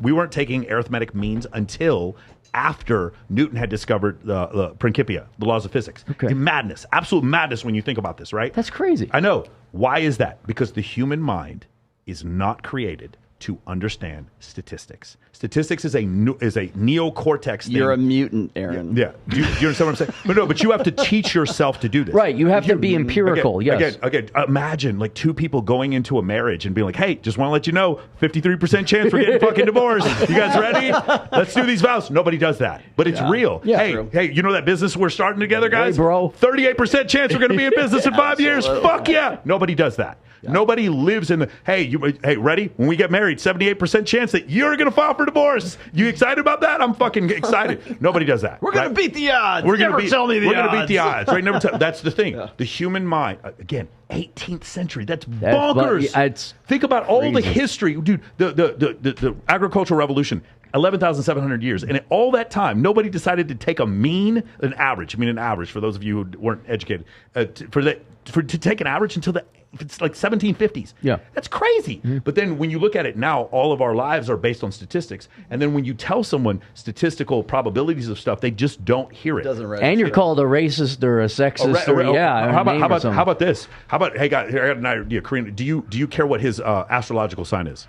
We weren't taking arithmetic means until after Newton had discovered the Principia, the laws of physics. Okay. Madness, absolute madness when you think about this, right? That's crazy. I know. Why is that? Because the human mind is not created to understand statistics. Statistics is a neocortex thing. You're a mutant, Aaron. Yeah. Do you understand what I'm saying? But no, but you have to teach yourself to do this. Right. You have to be empirical. Yes. Again, imagine like two people going into a marriage and being like, hey, just want to let you know, 53% chance we're getting fucking divorced. You guys ready? Let's do these vows. Nobody does that. But it's real. Yeah. Hey, you know that business we're starting together, guys? Hey, bro. 38% chance we're going to be in business in 5 years. Fuck yeah. Nobody does that. Yeah. Nobody lives in the, hey, ready? When we get married, 78% chance that you're going to file for divorce. You excited about that? I'm fucking excited. Nobody does that. We're going to beat the odds. We're going to beat the odds. Right? That's the thing. Yeah. The human mind, again, 18th century. That's bonkers. Think about all the history. Dude, the agricultural revolution, 11,700 years. And in all that time, nobody decided to take an average for those of you who weren't educated, to take an average until it's like 1750s. Yeah. That's crazy. Mm-hmm. But then when you look at it now, all of our lives are based on statistics. And then when you tell someone statistical probabilities of stuff, they just don't hear it. And you're called a racist or a sexist. How about this? How about, hey, guys, I got an idea. Karina, do you care what his astrological sign is?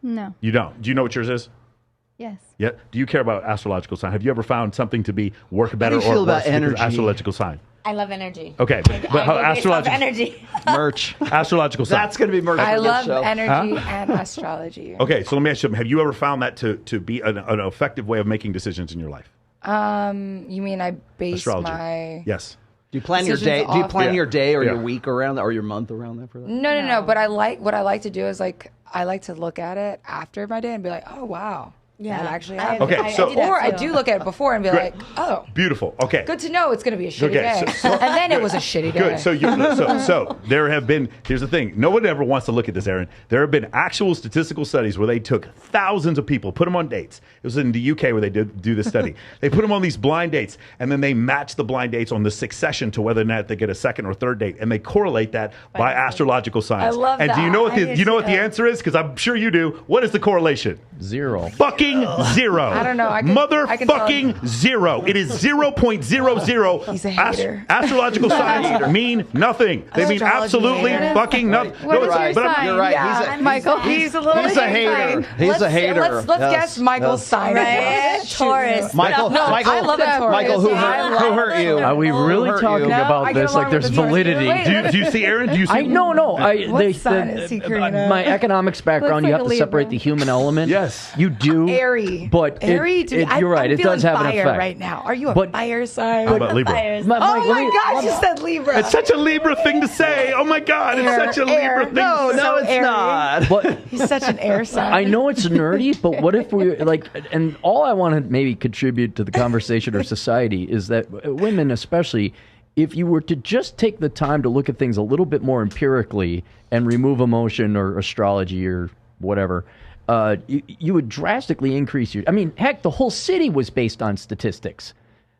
No. You don't? Do you know what yours is? Yes. Yeah. Do you care about astrological sign? Have you ever found something to work better or worse because of astrological sign? I love energy. Okay, but astrological energy. Merch. Astrological sign. That's going to be merch. I love energy and astrology. Okay, so let me ask you something. Have you ever found that to be an effective way of making decisions in your life? You mean I base astrology. my Yes. Do you plan your day? Do you plan your day or your week around that, or your month around that for that? No. But what I like to do is I like to look at it after my day and be like, oh wow. Yeah, that actually happened. Okay, I do look at it before and be like, oh, beautiful. Okay, good to know it's going to be a shitty day, and then it was a shitty day. Good. So there have been. Here's the thing. No one ever wants to look at this, Aaron. There have been actual statistical studies where they took thousands of people, put them on dates. It was in the UK where they did do this study. They put them on these blind dates, and then they match the blind dates on the succession to whether or not they get a second or third date, and they correlate that by astrological signs. I love that. And do you know what the answer is? Because I'm sure you do. What is the correlation? 0. Fucking 0. I don't know. Motherfucking 0. It is 0.00. He's a hater. Astrological signs mean nothing. They mean absolutely fucking nothing. What is your sign? You're right. Yeah, Michael. He's a hater. He's a hater. Let's guess Michael's sign. Right? Taurus. Michael. I love that Taurus. Michael, who hurt you? Are we really talking about this? Like there's validity. Do you see Aaron? Do you see? No. What sign is he, Karina? My economics background, you have to separate the human element. Yes. You do. Airy. But you're right. It does have an effect. Right now. Are you a fire sign? How about Libra? Oh my gosh, you said Libra. It's such a Libra thing to say. Oh my God, it's such a Libra thing to say. No, it's not. But he's such an air sign. I know it's nerdy, but what if we and all I want to maybe contribute to the conversation or society is that women especially, if you were to just take the time to look at things a little bit more empirically and remove emotion or astrology or whatever, you would drastically increase your... I mean, heck, the whole city was based on statistics.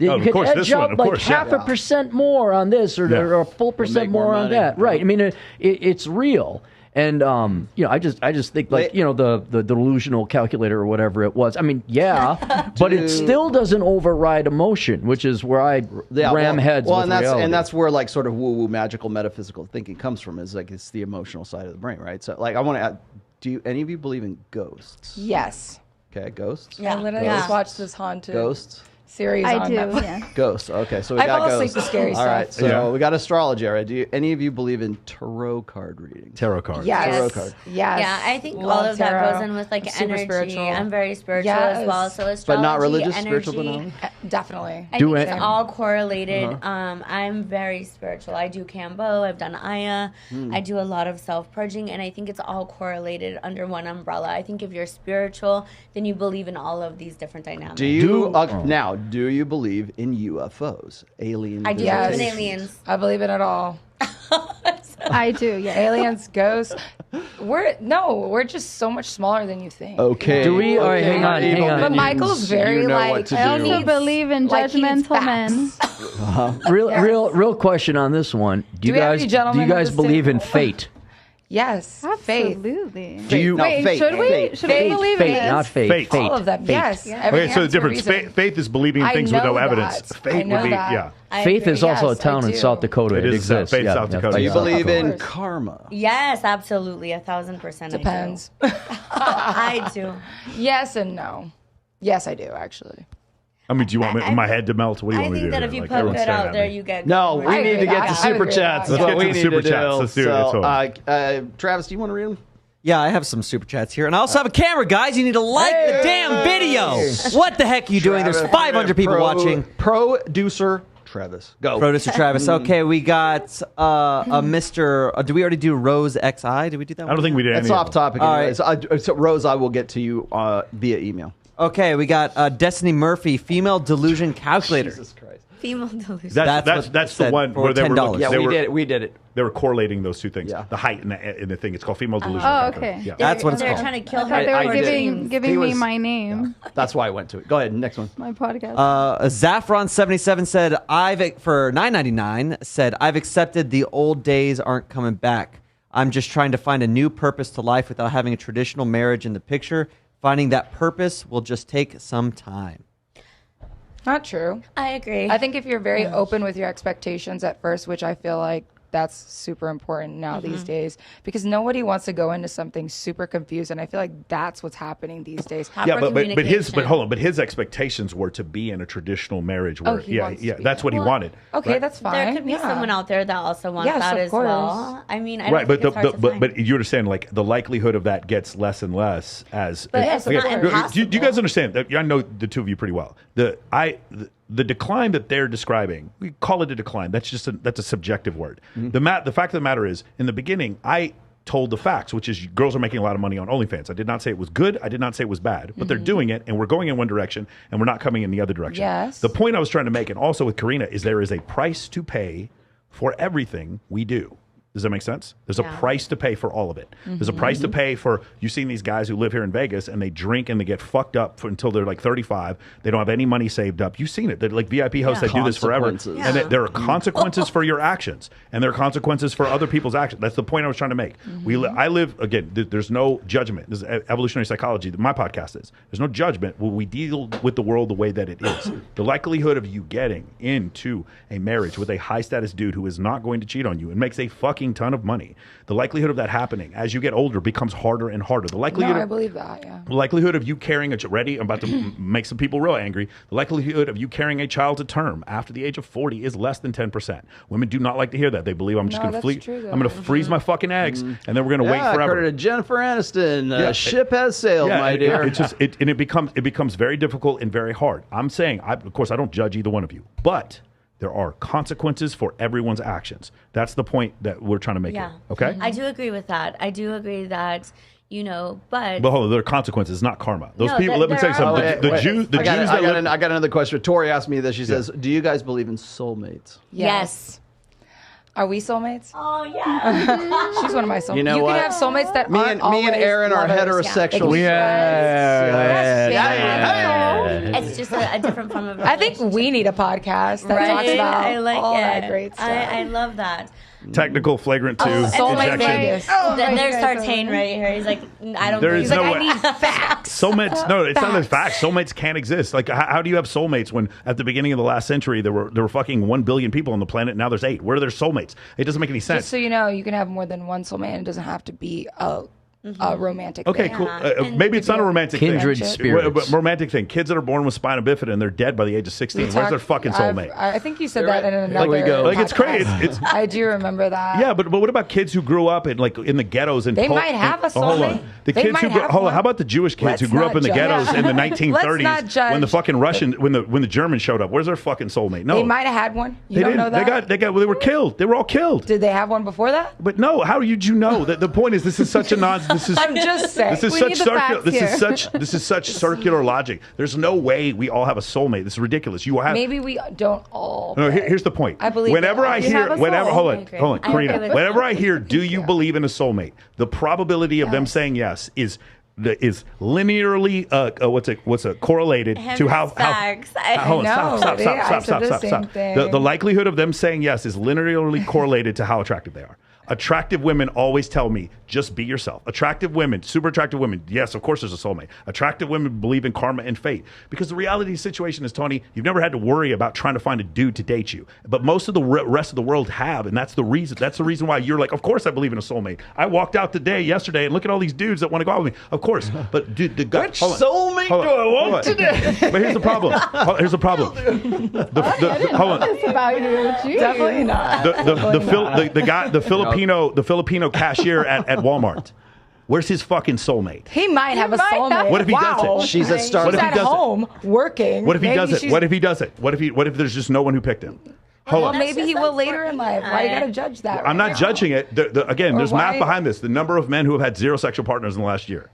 You could edge up like half a percent more on this or a full percent more on that. Right. I mean, it's real. And, I just think the delusional calculator or whatever it was. I mean, but it still doesn't override emotion, which is where I ram heads with reality. And that's where like sort of woo-woo magical metaphysical thinking comes from, is like it's the emotional side of the brain, right? So like I want to add, do any of you believe in ghosts? Yes. Okay, ghosts? Yeah, I literally just watched this haunted ghosts series on Netflix. Yeah. Ghosts. Okay, so we got fall ghosts. asleep to scary All stuff. right, so we got astrology. All right, do any of you believe in tarot card reading? Tarot cards. Yes. Tarot card. Yes. Yeah, I think Love all of tarot. that goes in with like Super energy. spiritual. I'm very spiritual Yes. as well, so astrology, But not religious, energy, spiritual, but Definitely. I think it's all correlated. I'm very spiritual. I do Kambo. I've done Aya. I do a lot of self-purging, and I think it's all correlated under one umbrella. I think if you're spiritual, then you believe in all of these different dynamics. Do you believe in UFOs, aliens? I do believe in aliens. I believe in it all. I do, yeah. Aliens, ghosts. We're just so much smaller than you think. Okay. Do we? All right, hang on. But Michael's very I also believe in judgmental men. Real question on this one. Do you guys believe in fate? Yes. Absolutely. Do you, Wait, faith, should we? faith, Should we believe faith, in this? not faith. Faith. All of them. Faith. Yes. Yeah. Everything Okay, so the has a difference. reason. Faith is believing in I things with know no evidence. that. Faith I know would be, that. yeah. Faith is also Yes, a town I in do. South Dakota. It It is, exists. Faith, South Dakota. Do you Yeah. believe in course. karma? Yes, absolutely, 1,000%. Depends. I do. Yes and no. Yes, I do actually. I mean, do you want my head to melt? What do you I want me to think do? that if here? you Like, put everyone's it staring out at there, me. you get. No, we I need agree to get with to that. I super agree with chats. that. That's Let's what get we to the need super to chats. do. Let's do it. So, Travis, do you want to read them? Yeah, I have some super chats here. And I also have a camera, guys. You need to like the damn video. What the heck are you doing? There's 500 people watching. Producer Travis. Go. Producer Travis. Okay, we got a Mr. Did we already do Rose XI? Did we do that I one? don't think we did any That's of off them. topic. All Anyways. So, Rose, I will get to you via email. Okay, we got Destiny Murphy, female delusion calculator. Jesus Christ. Female delusion. That's That's what the said one for where they were $10. looking, Yeah, they we were, did it. We did it. They were correlating those two things. Yeah. The height and the thing. It's called female delusion. Oh, okay. Yeah. That's what it's They're called. trying to kill I her. thought they I were did. giving He me was- my name, That's why I went to it. Go ahead. Next one. my podcast. Zaffron77 said, for $9.99, said, I've accepted the old days aren't coming back. I'm just trying to find a new purpose to life without having a traditional marriage in the picture. Finding that purpose will just take some time. Not true. I agree. I think if you're very open with your expectations at first, which I feel like that's super important now these days, because nobody wants to go into something super confused, and I feel like that's what's happening these days. Yeah, but hold on. But his expectations were to be in a traditional marriage. Where, he wants to be that's what he wanted. Okay, right? that's fine. There could be someone out there that also wants Yes, that of as course. well. I mean, I Right, don't but think it's hard to find. you understand, like the likelihood of that gets less and less as. But it's not do you guys impossible. understand? That I know the two of you pretty well. The decline that they're describing, we call it a decline. That's a subjective word. The fact of the matter is, in the beginning, I told the facts, which is girls are making a lot of money on OnlyFans. I did not say it was good. I did not say it was bad, but they're doing it, and we're going in one direction, and we're not coming in the other direction. Yes. The point I was trying to make, and also with Karina, is there is a price to pay for everything we do. Does that make sense? There's a price to pay for all of it. There's a price to pay for, you've seen these guys who live here in Vegas and they drink and they get fucked up until they're like 35. They don't have any money saved up. You've seen it. They're like VIP hosts that do this forever. Consequences. And there are consequences for your actions and there are consequences for other people's actions. That's the point I was trying to make. I live, again, there's no judgment. This is evolutionary psychology. My podcast is. There's no judgment. We deal with the world the way that it is. The likelihood of you getting into a marriage with a high status dude who is not going to cheat on you and makes a fucking ton of money, the likelihood of that happening as you get older becomes harder and harder. The likelihood No, I believe that, yeah. The likelihood of you carrying I'm about to make some people real angry. The likelihood of you carrying a child to term after the age of 40 is less than 10%. Women do not like to hear that. They believe I'm just No, going to that's true, though. I'm going to freeze my fucking eggs and then we're going to wait Yeah, forever. according to Jennifer Aniston, ship has sailed, my dear. It becomes very difficult and very hard. I'm saying, of course, I don't judge either one of you, but there are consequences for everyone's actions. That's the point that we're trying to make here. Okay? I do agree with that. I do agree that, but hold on, there are consequences, not karma. Those No, people, let me tell you something. Wait. The Jews that live... I got another question. Tori asked me this. She says, do you guys believe in soulmates? yes. Are we soulmates? Oh yeah. She's one of my soulmates. You know what? can have soulmates that Me aren't and Aaron are lovers. heterosexual. It's just a different form of. I think we need a podcast that right? talks about I like all it. that great stuff. I love that. Technical flagrant 2 Soulmate injection. Vegas. There's Sartain right here. He's like, I don't. There believe is He's no like, way. I need facts. Soulmates, no, it's not that facts. Soulmates can't exist. Like, how do you have soulmates when at the beginning of the last century there were fucking 1 billion people on the planet? Now there's 8. Where are their soulmates? It doesn't make any sense. Just so you know, you can have more than one soulmate, and it doesn't have to be a romantic Okay, thing. cool. And Maybe it's not a romantic Kindred thing. spirits. But romantic thing. Kids that are born with spina bifida and they're dead by the age of 16. Where's their fucking soulmate? I think you said that in another. we go. Like, it's crazy. podcast. I do remember that. Yeah, but what about kids who grew up in the ghettos and They might have a hold on. soulmate. The They kids might who have hold on. one. How about the Jewish kids Let's who grew up in the not ghettos judge. in the Let's not 1930s judge. when the fucking Russian when the Germans showed up? Where's their fucking soulmate? No, They might have had one. You they don't didn't. know that? They were killed. They were all killed. Did they have one before that? But no, how did you know? The point is, this is such a nonsense. I'm just saying. This is We such need the circular. facts This is such circular logic. There's no way we all have a soulmate. This is ridiculous. You have. Maybe we don't all. No, but here's the point. I believe whenever that. I You hear, have a whenever, soul. hold I on, agree. hold on, I Karina. agree with Whenever that. I hear, do you believe in a soulmate? The probability of them Yes. saying yes is linearly what's it correlated to how facts. hold on, know. stop. I said the same thing. The likelihood of them saying yes is linearly correlated to how attractive they are. Attractive women always tell me, just be yourself. Attractive women, super attractive women, yes, of course there's a soulmate. Attractive women believe in karma and fate. Because the reality situation is, Tony, you've never had to worry about trying to find a dude to date you. But most of the rest of the world have, and that's the reason. That's the reason why you're like, of course I believe in a soulmate. I walked out yesterday, and look at all these dudes that want to go out with me. Of course. But dude, the guy... Which soulmate do I want today? But here's the problem. Here's the problem. Hold on. About you. Gee. Definitely not. The Filipino cashier at Walmart. Where's his fucking soulmate? He might have a soulmate. What if he does it? She's a star. What if he at does home working. What if he does it? she's- What if he does it? What if there's just no one who picked him? Hold Well, on. maybe he will later in life. Why you gotta judge that? I'm not judging it. Again, there's why- math behind this. The number of men who have had 0 sexual partners in the last year.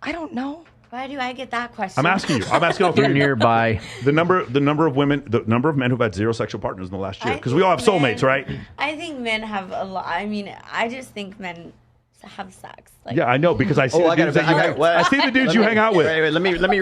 I don't know. Why do I get that question? I'm asking you. I'm asking all three You're of you. nearby. The number of men who've had 0 sexual partners in the last year. Because we all have soulmates, right? I think men have a lot. I mean, I just think men have sex. Like, Yeah, I know because I see the dudes that you hang out with. Wait, let me